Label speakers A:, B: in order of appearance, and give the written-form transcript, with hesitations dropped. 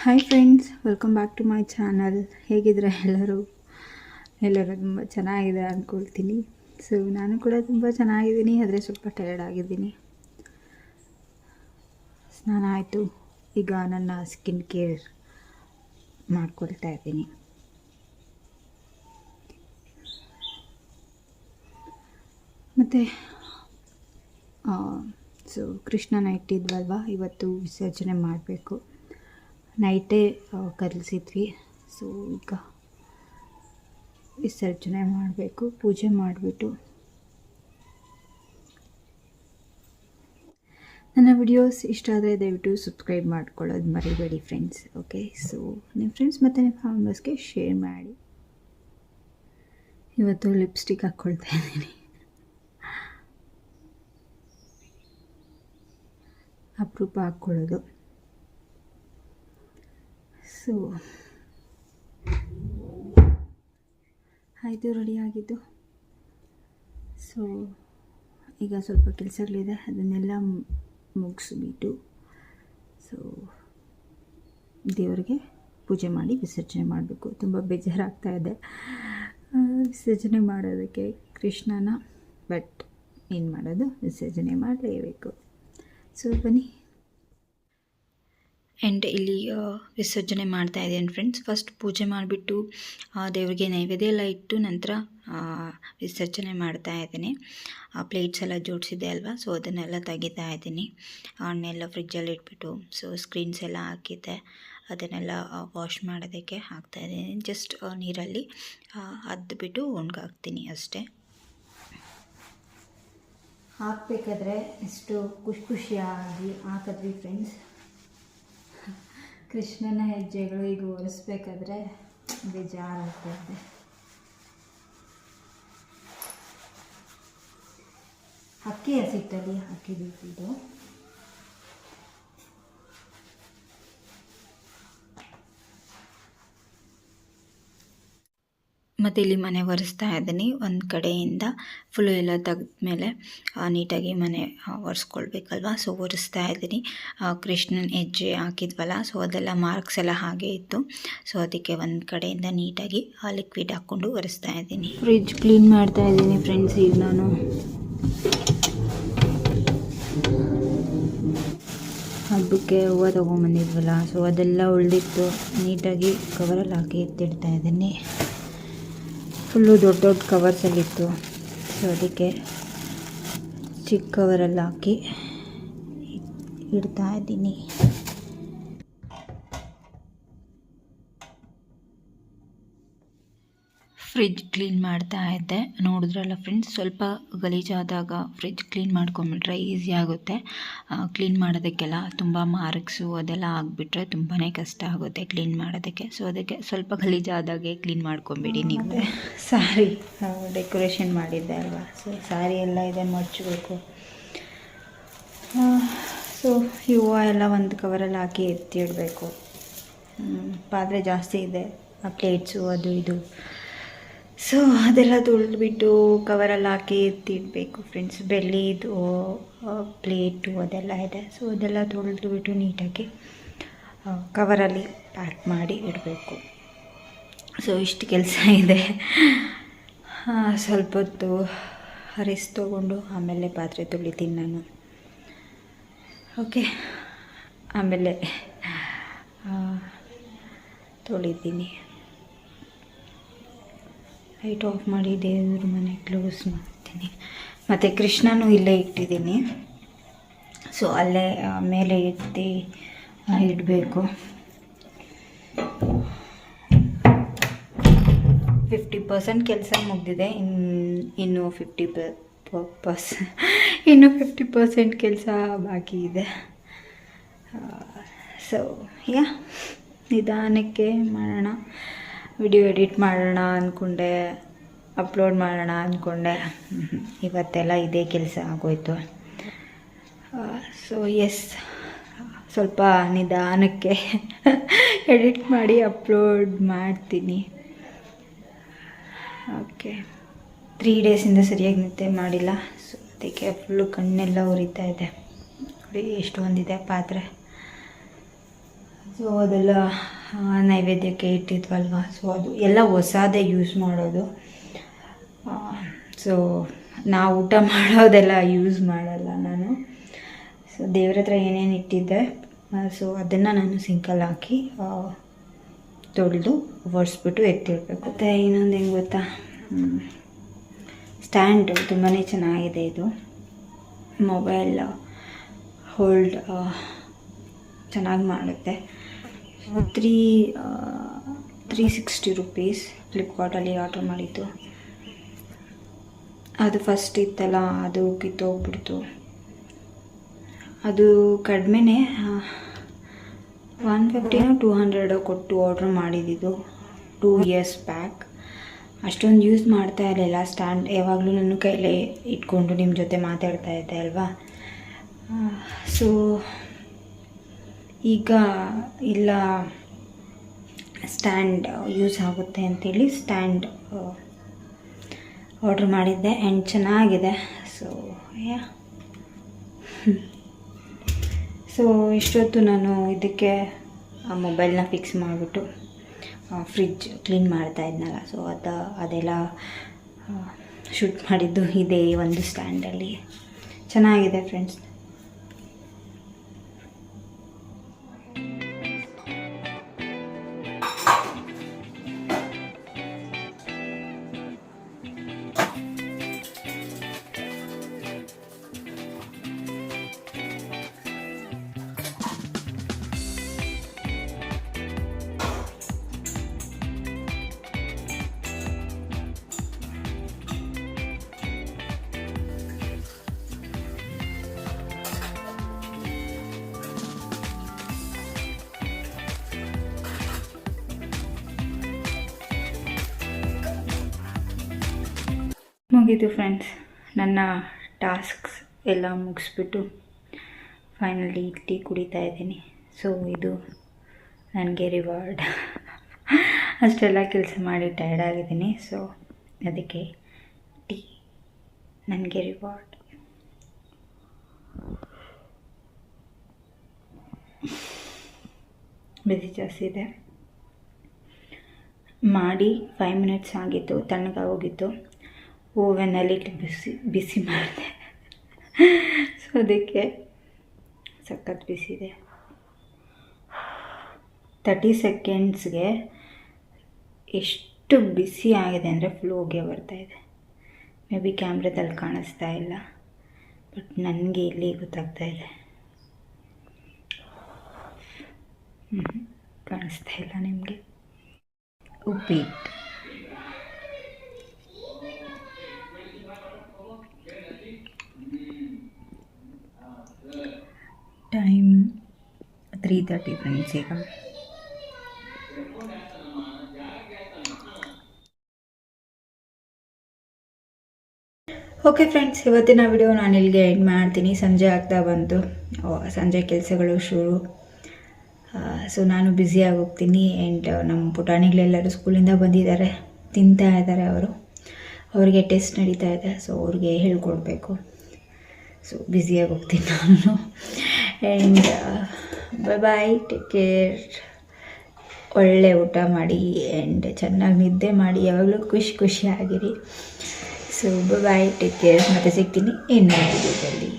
A: Hi friends, welcome back to my channel. ಹೇಗಿದ್ರೆ ಎಲ್ಲರೂ ತುಂಬ ಚೆನ್ನಾಗಿದೆ ಅಂದ್ಕೊಳ್ತೀನಿ. ಸೊ ನಾನು ಕೂಡ ತುಂಬ ಚೆನ್ನಾಗಿದ್ದೀನಿ, ಆದರೆ ಸ್ವಲ್ಪ ಟಯರ್ಡ್ ಆಗಿದ್ದೀನಿ. ಸ್ನಾನ ಆಯಿತು, ಈಗ ನನ್ನ ಸ್ಕಿನ್ ಕೇರ್ ಮಾಡ್ಕೊಳ್ತಾ ಇದ್ದೀನಿ. ಮತ್ತು ಸೊ ಕೃಷ್ಣನ ಇಟ್ಟಿದ್ವಲ್ವ, ಇವತ್ತು ವಿಸರ್ಜನೆ ಮಾಡಬೇಕು. ನೈಟೇ ಕಲಿಸಿದ್ವಿ. ಸೊ ಈಗ ವಿಸರ್ಜನೆ ಮಾಡಬೇಕು, ಪೂಜೆ ಮಾಡಿಬಿಟ್ಟು. ನನ್ನ ವಿಡಿಯೋಸ್ ಇಷ್ಟ ಆದರೆ ದಯವಿಟ್ಟು ಸಬ್ಸ್ಕ್ರೈಬ್ ಮಾಡ್ಕೊಳ್ಳೋದು ಮರಿಬೇಡಿ ಫ್ರೆಂಡ್ಸ್. ಓಕೆ, ಸೊ ನಿಮ್ಮ ಫ್ರೆಂಡ್ಸ್ ಮತ್ತು ನಿಮ್ಮ ಫ್ಯಾಮಿಲೀಸ್ಗೆ ಶೇರ್ ಮಾಡಿ. ಇವತ್ತು ಲಿಪ್ಸ್ಟಿಕ್ ಹಾಕ್ಕೊಳ್ತಾ ಇದ್ದೀನಿ, ಅಪರೂಪ ಹಾಕ್ಕೊಳ್ಳೋದು. ಸೊ ಆಯಿತು, ರೆಡಿಯಾಗಿದ್ದು. ಸೊ ಈಗ ಸ್ವಲ್ಪ ಕೆಲಸಗಳಿದೆ, ಅದನ್ನೆಲ್ಲ ಮುಗಿಸ್ಬಿಟ್ಟು ಸೊ ದೇವರಿಗೆ ಪೂಜೆ ಮಾಡಿ ವಿಸರ್ಜನೆ ಮಾಡಬೇಕು. ತುಂಬ ಬೇಜಾರಾಗ್ತಾ ಇದೆ ವಿಸರ್ಜನೆ ಮಾಡೋದಕ್ಕೆ ಕೃಷ್ಣನ, ಬಟ್ ಏನು ಮಾಡೋದು, ವಿಸರ್ಜನೆ ಮಾಡಲೇಬೇಕು. ಸೊ ಬನ್ನಿ. ಆ್ಯಂಡ್ ಇಲ್ಲಿ ವಿಸರ್ಜನೆ ಮಾಡ್ತಾ ಇದ್ದೀನಿ ಫ್ರೆಂಡ್ಸ್. ಫಸ್ಟ್ ಪೂಜೆ ಮಾಡಿಬಿಟ್ಟು ದೇವರಿಗೆ ನೈವೇದ್ಯ ಎಲ್ಲ ಇಟ್ಟು ನಂತರ ವಿಸರ್ಜನೆ ಮಾಡ್ತಾ ಇದ್ದೀನಿ. ಪ್ಲೇಟ್ಸ್ ಎಲ್ಲ ಜೋಡಿಸಿದೆ ಅಲ್ವಾ, ಸೊ ಅದನ್ನೆಲ್ಲ ತೆಗಿತಾ ಇದ್ದೀನಿ. ಹಣ್ಣೆಲ್ಲ ಫ್ರಿಜ್ಜಲ್ಲಿ ಇಟ್ಬಿಟ್ಟು ಸೊ ಸ್ಕ್ರೀನ್ಸ್ ಎಲ್ಲ ಹಾಕಿದ್ದೆ, ಅದನ್ನೆಲ್ಲ ವಾಶ್ ಮಾಡೋದಕ್ಕೆ ಹಾಕ್ತಾಯಿದ್ದೀನಿ. ಜಸ್ಟ್ ನೀರಲ್ಲಿ ಅದ್ಬಿಟ್ಟು ಒಣಗಾಕ್ತೀನಿ ಅಷ್ಟೇ. ಹಾಕಬೇಕಾದ್ರೆ ಎಷ್ಟು ಖುಷಿಯಾಗಿ ಹಾಕಿದ್ವಿ ಫ್ರೆಂಡ್ಸ್. ಕೃಷ್ಣನ ಹೆಜ್ಜೆಗಳು ಈಗ ಒರೆಸ್ಬೇಕಾದ್ರೆ ಬೇಜಾರಾಗ್ತಾ ಇದೆ. ಅಕ್ಕಿ ಹಸಿಟ್ಟಲ್ಲಿ ಹಾಕಿದ್ದು. ಮತ್ತು ಇಲ್ಲಿ ಮನೆ ಒರೆಸ್ತಾ ಇದ್ದೀನಿ. ಒಂದು ಕಡೆಯಿಂದ ಫುಲ್ಲು ಎಲ್ಲ ತೆಗೆದ್ಮೇಲೆ ನೀಟಾಗಿ ಮನೆ ಒರೆಸ್ಕೊಳ್ಬೇಕಲ್ವ, ಸೊ ಒರೆಸ್ತಾ ಇದ್ದೀನಿ. ಕೃಷ್ಣನ ಹೆಜ್ಜೆ ಹಾಕಿದ್ವಲ್ಲ, ಸೊ ಅದೆಲ್ಲ ಮಾರ್ಕ್ಸ್ ಎಲ್ಲ ಹಾಗೆ ಇತ್ತು. ಸೊ ಅದಕ್ಕೆ ಒಂದು ಕಡೆಯಿಂದ ನೀಟಾಗಿ ಲಿಕ್ವಿಡ್ ಹಾಕ್ಕೊಂಡು ಒರೆಸ್ತಾ ಇದ್ದೀನಿ. ಫ್ರಿಡ್ಜ್ ಕ್ಲೀನ್ ಮಾಡ್ತಾ ಇದ್ದೀನಿ ಫ್ರೆಂಡ್ಸ್. ಈಗ ನಾನು ಹಬ್ಬಕ್ಕೆ ಹೂವು ತೊಗೊಂಬಂದಿದ್ವಲ್ಲ, ಸೊ ಅದೆಲ್ಲ ಉಳಿದಿತ್ತು. ನೀಟಾಗಿ ಕವರಲ್ಲಿ ಹಾಕಿ ಎತ್ತಿಡ್ತಾ ಇದ್ದೀನಿ. ಫುಲ್ಲು ದೊಡ್ಡ ದೊಡ್ಡ ಕವರ್ಸಲ್ಲಿತ್ತು, ಸೊ ಅದಕ್ಕೆ ಚಿಕ್ಕ ಕವರಲ್ಲಿ ಹಾಕಿ ಇಡ್ತಾ ಇದ್ದೀನಿ. ಫ್ರಿಡ್ಜ್ ಕ್ಲೀನ್ ಮಾಡ್ತಾ ಇದ್ದೆ, ನೋಡಿದ್ರಲ್ಲ ಫ್ರೆಂಡ್ಸ್. ಸ್ವಲ್ಪ ಗಲೀಜಾದಾಗ ಫ್ರಿಡ್ಜ್ ಕ್ಲೀನ್ ಮಾಡ್ಕೊಂಬಿಟ್ರೆ ಈಸಿ ಆಗುತ್ತೆ. ಕ್ಲೀನ್ ಮಾಡೋದಕ್ಕೆಲ್ಲ ತುಂಬ ಮಾರ್ಕ್ಸು ಅದೆಲ್ಲ ಆಗಿಬಿಟ್ರೆ ತುಂಬಾ ಕಷ್ಟ ಆಗುತ್ತೆ ಕ್ಲೀನ್ ಮಾಡೋದಕ್ಕೆ. ಸೊ ಅದಕ್ಕೆ ಸ್ವಲ್ಪ ಗಲೀಜಾದಾಗೆ ಕ್ಲೀನ್ ಮಾಡ್ಕೊಂಬಿಡಿ ನೀವು. ಸಾರಿ ಡೆಕೋರೇಷನ್ ಮಾಡಿದ್ದೆ ಅಲ್ವಾ, ಸೊ ಸಾರಿ ಎಲ್ಲ ಇದನ್ನು ಮಡಚಬೇಕು. ಸೊ ಈ ಹೂವು ಎಲ್ಲ ಒಂದು ಕವರಲ್ಲಿ ಹಾಕಿ ಎತ್ತಿ ಇಡಬೇಕು. ಪಾತ್ರೆ ಜಾಸ್ತಿ ಇದೆ, ಪ್ಲೇಟ್ಸು ಅದು ಇದು, ಸೊ ಅದೆಲ್ಲ ತೊಳೆದ್ಬಿಟ್ಟು ಕವರಲ್ಲಿ ಹಾಕಿ ಎತ್ತಿಡಬೇಕು ಫ್ರೆಂಡ್ಸ್. ಬೆಳ್ಳಿದು ಪ್ಲೇಟು ಅದೆಲ್ಲ ಇದೆ, ಸೊ ಅದೆಲ್ಲ ತೊಳೆದ್ಬಿಟ್ಟು ನೀಟಾಗಿ ಕವರಲ್ಲಿ ಪ್ಯಾಕ್ ಮಾಡಿ ಇಡಬೇಕು. ಸೊ ಇಷ್ಟು ಕೆಲಸ ಇದೆ. ಸ್ವಲ್ಪ ಹೊತ್ತು ರೆಸ್ಟ್ ತೊಗೊಂಡು ಆಮೇಲೆ ಪಾತ್ರೆ ತೊಳಿತೀನಿ ನಾನು. ಓಕೆ, ಆಮೇಲೆ ತೊಳಿತೀನಿ. ಲೈಟ್ ಆಫ್ ಮಾಡಿ ದೇವ್ರ ಮನೆ ಕ್ಲೋಸ್ ಮಾಡ್ತೀನಿ. ಮತ್ತು ಕೃಷ್ಣನೂ ಇಲ್ಲೇ ಇಟ್ಟಿದ್ದೀನಿ, ಸೊ ಅಲ್ಲೇ ಮೇಲೆ ಎತ್ತಿ ಇಡಬೇಕು. 50% ಕೆಲಸ ಮುಗಿದಿದೆ, ಇನ್ನು 50% ಕೆಲಸ ಬಾಕಿ ಇದೆ. ಸೊ ನಿಧಾನಕ್ಕೆ ಮಾಡೋಣ. ವಿಡಿಯೋ ಎಡಿಟ್ ಮಾಡೋಣ ಅಂದ್ಕೊಂಡೆ, ಅಪ್ಲೋಡ್ ಮಾಡೋಣ ಅಂದ್ಕೊಂಡೆ, ಇವತ್ತೆಲ್ಲ ಇದೇ ಕೆಲಸ ಆಗೋಯ್ತು. ಸೊ ಸ್ವಲ್ಪ ನಿಧಾನಕ್ಕೆ ಎಡಿಟ್ ಮಾಡಿ ಅಪ್ಲೋಡ್ ಮಾಡ್ತೀನಿ. ಓಕೆ, 3 ಡೇಸಿಂದ ಸರಿಯಾಗಿ ನಿದ್ದೆ ಮಾಡಿಲ್ಲ, ಸೊ ಅದಕ್ಕೆ ಫುಲ್ಲು ಕಣ್ಣೆಲ್ಲ ಉರಿತಾ ಇದೆ. ನೋಡಿ ಎಷ್ಟೊಂದಿದೆ ಪಾತ್ರೆ. ಸೊ ಅದೆಲ್ಲ ನೈವೇದ್ಯಕ್ಕೆ ಇಟ್ಟಿದ್ವಲ್ವ, ಸೊ ಅದು ಎಲ್ಲ ಹೊಸದೇ ಯೂಸ್ ಮಾಡೋದು. ಸೊ ನಾವು ಊಟ ಮಾಡೋದೆಲ್ಲ ಯೂಸ್ ಮಾಡಲ್ಲ ನಾನು. ಸೊ ದೇವ್ರ ಹತ್ರ ಏನೇನು ಇಟ್ಟಿದ್ದೆ ಸೊ ಅದನ್ನು ನಾನು ಸಿಂಕಲ್ಲಿ ಹಾಕಿ ತೊಳೆದು ಒರೆಸ್ಬಿಟ್ಟು ಎತ್ತಿಡಬೇಕು. ಮತ್ತು ಇನ್ನೊಂದು ಹೆಂಗೆ ಗೊತ್ತಾ, ಸ್ಟ್ಯಾಂಡ್ ತುಂಬಾ ಚೆನ್ನಾಗಿದೆ ಇದು. ಮೊಬೈಲ್ ಹೋಲ್ಡ್ ಚೆನ್ನಾಗಿ ಮಾಡುತ್ತೆ. 360 ರೂಪೀಸ್ ಫ್ಲಿಪ್ಕಾರ್ಟಲ್ಲಿ ಆರ್ಡ್ರ್ ಮಾಡಿದ್ದು. ಅದು ಫಸ್ಟ್ ಇತ್ತಲ್ಲ, ಅದು ಕಿತ್ತೋಗ್ಬಿಡ್ತು. ಅದು ಕಡಿಮೆನೇ 150 200 ಕೊಟ್ಟು ಆರ್ಡ್ರ್ ಮಾಡಿದ್ದು 2 years ಬ್ಯಾಕ್. ಅಷ್ಟೊಂದು ಯೂಸ್ ಮಾಡ್ತಾ ಇರಲಿಲ್ಲ ಸ್ಟ್ಯಾಂಡ್. ಯಾವಾಗಲೂ ನನ್ನ ಕೈಲೇ ಇಟ್ಕೊಂಡು ನಿಮ್ಮ ಜೊತೆ ಮಾತಾಡ್ತಾ ಇದ್ದೆ ಅಲ್ವಾ. ಸೊ ಈಗ ಇಲ್ಲ, ಸ್ಟ್ಯಾಂಡ್ ಯೂಸ್ ಆಗುತ್ತೆ ಅಂಥೇಳಿ ಸ್ಟ್ಯಾಂಡ್ ಆರ್ಡ್ರ್ ಮಾಡಿದ್ದೆ ಆ್ಯಂಡ್ ಚೆನ್ನಾಗಿದೆ. ಸೊ ಇಷ್ಟೊತ್ತು ನಾನು ಇದಕ್ಕೆ ಮೊಬೈಲ್ನ ಫಿಕ್ಸ್ ಮಾಡಿಬಿಟ್ಟು ಫ್ರಿಡ್ಜ್ ಕ್ಲೀನ್ ಮಾಡ್ತಾ ಇದ್ನಲ್ಲ, ಸೊ ಅದೆಲ್ಲ ಶೂಟ್ ಮಾಡಿದ್ದು ಇದೇ ಒಂದು ಸ್ಟ್ಯಾಂಡಲ್ಲಿ. ಚೆನ್ನಾಗಿದೆ ಫ್ರೆಂಡ್ಸ್. ಮುಗೀತು ಫ್ರೆಂಡ್ಸ್, ನನ್ನ ಟಾಸ್ಕ್ಸ್ ಎಲ್ಲ ಮುಗಿಸ್ಬಿಟ್ಟು ಫೈನಲಿ ಟೀ ಕುಡಿತಾ ಇದ್ದೀನಿ. ಸೊ ಇದು ನನಗೆ ರಿವಾರ್ಡ್. ಅಷ್ಟೆಲ್ಲ ಕೆಲಸ ಮಾಡಿ ಟಯರ್ಡ್ ಆಗಿದ್ದೀನಿ, ಸೊ ಅದಕ್ಕೆ ಟೀ ನನಗೆ ರಿವಾರ್ಡ್. ಬಿಸಿ ಜಾಸ್ತಿ ಇದೆ. ಮಾಡಿ 5 minutes ಆಗಿತ್ತು, ತಣ್ಣಗಾಗೋಗಿತ್ತು. ಓವೆನಲ್ಲಿ ಬಿಸಿ ಮಾಡಿದೆ. ಸೊ ಅದಕ್ಕೆ ಸಖತ್ ಬಿಸಿದೆ. 30 secondsಗೆ ಎಷ್ಟು ಬಿಸಿ ಆಗಿದೆ ಅಂದರೆ ಫುಲ್ ಹೊಗೆ ಬರ್ತಾಯಿದೆ. ಮೇ ಬಿ ಕ್ಯಾಮ್ರಾದಲ್ಲಿ ಕಾಣಿಸ್ತಾ ಇಲ್ಲ, ಬಟ್ ನನಗೆ ಇಲ್ಲಿ ಗೊತ್ತಾಗ್ತಾ ಇದೆ. ಕಾಣಿಸ್ತಾ ಇಲ್ಲ ನಿಮಗೆ. ಉಪ್ಪಿಟ್ಟು ಟೈಮ್ 3:30 ಫ್ರೆಂಡ್ಸ್. ಈಗ ಓಕೆ ಫ್ರೆಂಡ್ಸ್, ಇವತ್ತಿನ ವಿಡಿಯೋ ನಾನು ಇಲ್ಲಿಗೆ ಎಂಡ್ ಮಾಡ್ತೀನಿ. ಸಂಜೆ ಆಗ್ತಾ ಬಂತು, ಸಂಜೆ ಕೆಲಸಗಳು ಶುರು. ಸೊ ನಾನು ಬ್ಯುಸಿಯಾಗಿ ಹೋಗ್ತೀನಿ. ಆ್ಯಂಡ್ ನಮ್ಮ ಪುಟಾಣಿಗಳೆಲ್ಲರೂ ಸ್ಕೂಲಿಂದ ಬಂದಿದ್ದಾರೆ, ತಿಂತಾ ಇದ್ದಾರೆ. ಅವ್ರಿಗೆ ಟೆಸ್ಟ್ ನಡೀತಾ ಇದೆ, ಸೊ ಅವ್ರಿಗೆ ಹೇಳ್ಕೊಡ್ಬೇಕು. ಸೊ ಬ್ಯುಸಿಯಾಗಿ ಹೋಗ್ತೀನಿ ನಾನು. And bye, take care. ಒಳ್ಳೆ ಊಟ ಮಾಡಿ ಆ್ಯಂಡ್ ಚೆನ್ನಾಗಿ ನಿದ್ದೆ ಮಾಡಿ, ಯಾವಾಗಲೂ ಖುಷಿಯಾಗಿರಿ. So bye, take care. ಮತ್ತೆ ಸಿಗ್ತೀನಿ ಇನ್ನೊಂದು ವಿಡಿಯೋದಲ್ಲಿ.